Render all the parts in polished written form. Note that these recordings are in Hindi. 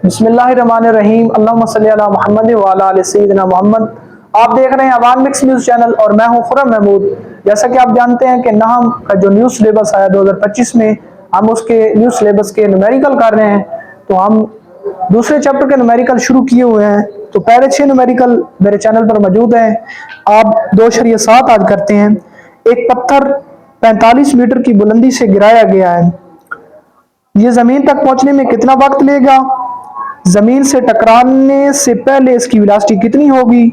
बिस्मिल्लाहिर्रहमानिर्रहीम। अल्लाहुम्मा सल्ली अला मुहम्मद व अला आलि सय्यिदिना मोहम्मद। आप देख रहे हैं अवान मिक्स न्यूज़ चैनल और मैं हूं खुर्रम महमूद। जैसा कि आप जानते हैं कि नहम का जो न्यूज़ सिलेबस आया 2025 में, हम उसके न्यूज़ सिलेबस के न्यूमेरिकल कर रहे हैं। तो हम दूसरे चैप्टर के न्यूमेरिकल शुरू किए हुए हैं। तो पहले 6 न्यूमेरिकल मेरे चैनल पर मौजूद हैं। आप 2.7 आज करते हैं। एक पत्थर 45 मीटर की बुलंदी से गिराया गया है। ये जमीन तक पहुंचने में कितना वक्त लेगा? जमीन से टकराने से पहले इसकी वेलोसिटी कितनी होगी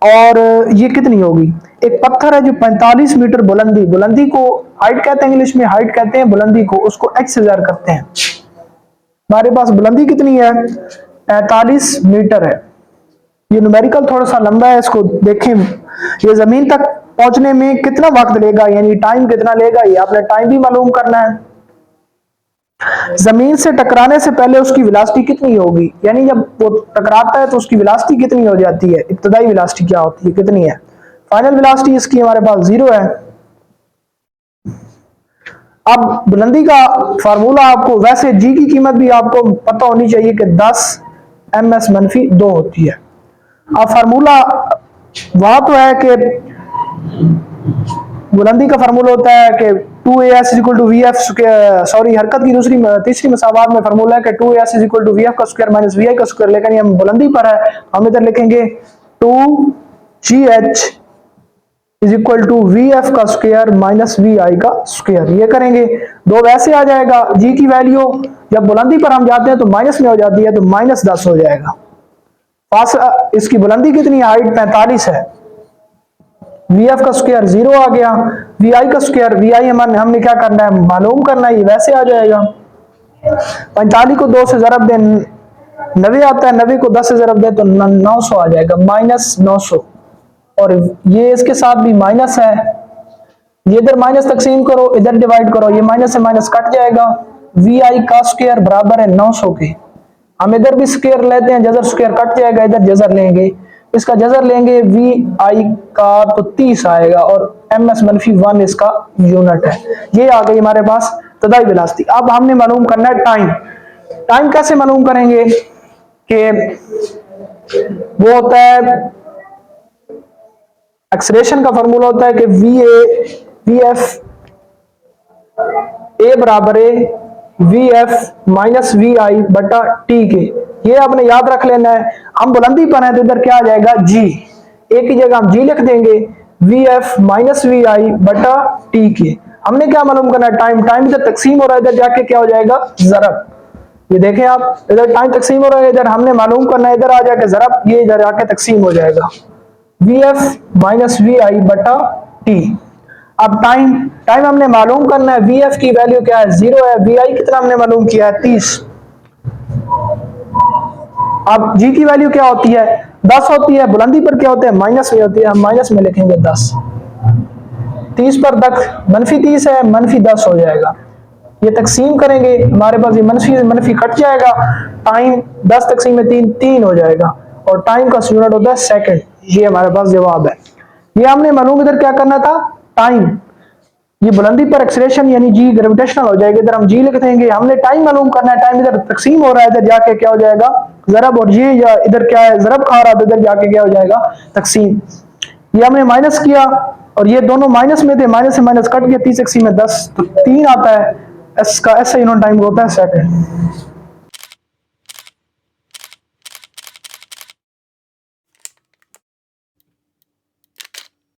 और ये कितनी होगी? एक पत्थर है जो 45 मीटर बुलंदी को हाइट कहते हैं, इंग्लिश में हाइट कहते हैं बुलंदी को, उसको एच से ज़ाहिर करते हैं। हमारे पास बुलंदी कितनी है? 45 मीटर है। ये न्यूमेरिकल थोड़ा सा लंबा है, इसको देखें। ये जमीन तक पहुंचने में कितना वक्त लेगा, यानी टाइम कितना लेगा, ये आपने टाइम भी मालूम करना है। जमीन से टकराने से पहले उसकी वेलोसिटी कितनी होगी, यानी जब वो टकराता है तो उसकी वेलोसिटी कितनी हो जाती है, इब्तदाई वेलोसिटी क्या होती है, कितनी है। फाइनल वेलोसिटी इसकी हमारे पास 0 है। अब बुलंदी का फार्मूला आपको, वैसे जी की कीमत भी आपको पता होनी चाहिए कि 10 ms-2 होती है। अब फार्मूला वहां तो है कि बुलंदी का फार्मूला होता है कि 2as = vf स्क्वायर, सॉरी हरकत की तीसरी मसावात में फार्मूला है कि 2as = vf का स्क्वायर माइनस vi का स्क्वायर। लेकिन हम बुलंदी पर है, हम इधर लिखेंगे 2gh = vf का स्क्वायर माइनस vi का स्क्वायर। ये करेंगे, दो वैसे आ जाएगा। g की वैल्यू जब बुलंदी पर हम जाते हैं तो माइनस में हो जाती है, तो -10 हो जाएगा। पास इसकी बुलंदी कितनी है? हाइट 45 है। vf का स्क्वायर 0 आ गया। vi का स्क्वायर, vi हमने क्या करना है, मालूम करना है। ये वैसे आ जाएगा। 45 को 2 से ज़रब दें 90 आता है, 90 को 10 से ज़रब दें तो 900 आ जाएगा, -900। और ये इसके साथ भी माइनस है, ये इधर माइनस तकसीम करो, इधर डिवाइड करो, ये माइनस से माइनस कट जाएगा। vi का स्क्वायर बराबर है 900 के। हम इधर भी स्क्वायर लेते हैं, जजर स्क्वायर कट जाएगा, इधर जजर लेंगे, इसका जजर लेंगे, vi का तो 30 आएगा और ms-1 इसका यूनिट है। ये आ गई हमारे पास इब्तदाई वेलोसिटी। अब हमने मालूम करना है टाइम। टाइम कैसे मालूम करेंगे कि वो होता है, एक्सेलरेशन का फार्मूला होता है कि vf a बराबर है vf माइनस vi बटा t के। ये आपने याद रख लेना है। हम बुलंदी पर हैं तो इधर क्या आ जाएगा, g, एक ही जगह हम g लिख देंगे, vf माइनस vi बटा t के। हमने क्या मालूम करना है, टाइम। टाइम इधर तकसीम हो रहा है, इधर जाके क्या हो जाएगा, ज़रब। ये देखें आप, इधर टाइम तकसीम हो रहा है, इधर हमने मालूम करना है, इधर आ जाके ज़रब, ये इधर आके तकसीम हो जाएगा, vf माइनस vi बटा t। अब टाइम हमने मालूम करना है। vf की वैल्यू क्या है, 0 है। vi कितना हमने मालूम किया है, 30। अब g की वैल्यू क्या होती है, 10 होती है। बुलंदी पर क्या होते हैं, माइनस में होती है, हम माइनस में लिखेंगे 10। 30 पर -30 है, -10 हो जाएगा। ये तकसीम करेंगे, हमारे पास ये मनफी कट जाएगा। टाइम 10 तकसीम में 3 हो जाएगा और टाइम का यूनिट होता है सेकंड। ये हमारे पास जवाब है। ये हमने मालूम इधर क्या करना था, टाइम। ये बुलंदी पर एक्सेलरेशन यानी जी ग्रेविटेशनल हो जाएगी, इधर हम जी लिख देंगे। हमने टाइम मालूम करना है, टाइम इधर तकसीम हो रहा है, इधर जाके क्या हो जाएगा, ज़रब। और ये या इधर क्या है, ज़रब खा रहा है, तो इधर जाके क्या हो जाएगा, तकसीम। ये हमने माइनस किया और ये दोनों माइनस में थे, माइनस से माइनस कट गया, 30 तकसीम में 10 तो 3 आता है। इसका ऐसा यूनिट टाइम होता है सेकंड।